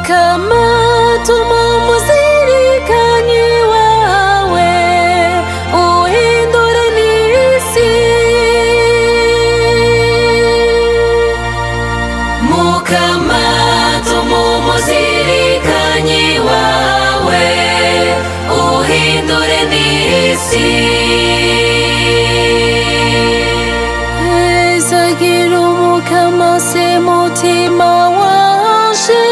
Mukama tumumuzirikanyi wawe uhindure n'isi. Mukama tumumuzirikanyi wawe uhindure n'isi. Ezagira Umukama se mutima wanje,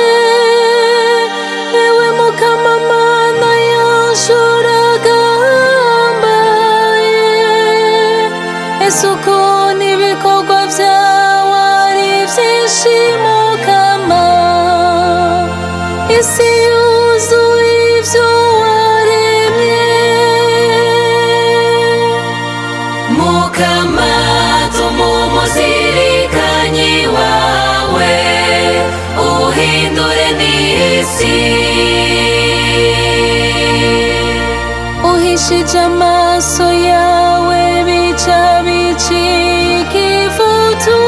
ewe Mukama Mana yanshuragambaye. Ese ukuntu ibikorwa vyawe ari vyinshi Mukama, isi yuzuye ivyo waremye. Mukama tumumuzirikanyi wawe uhindure n'isi. Uhishije amaso yawe bica bicika ivutu,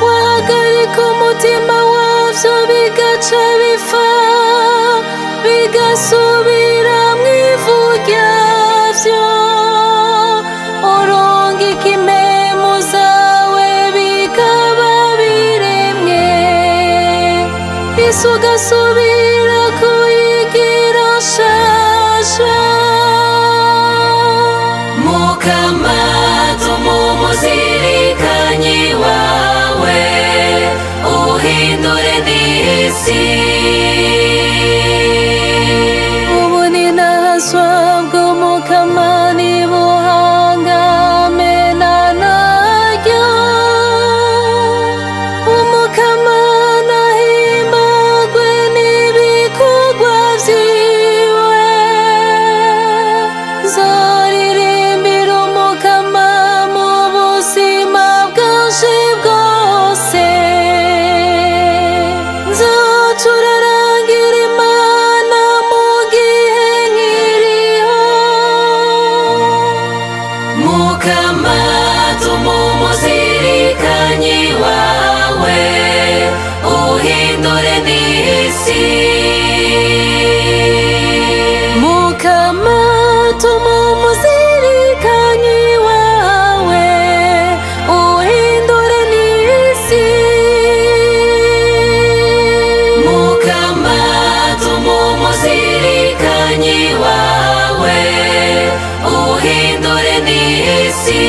wahagarika umutima wavyo bigaca bipfa bigasubira mw'ivu ryavyo. Urungika impwemu zawe bikaba biremye, isi ugasubira kuyigira nshasha. Mukama tumumuzirikanyi wawe uhindure n'isi. Ubuninahazwa bw'Umukama nibuhangame naryo. Umukama nahimbagwe n'ibikorwa vyiwe. Nzoririmbira Umukama mu buzima bwanje bwose. Nzocurarangira Imana mu gihe nkiriho. Mukama tumumuzirikanyi wawe uhindure n'isi. Mukama tumumuzirikanyi wawe uhindure n'isi. Mukama tumumuzirikanyi wawe uhindure n'isi.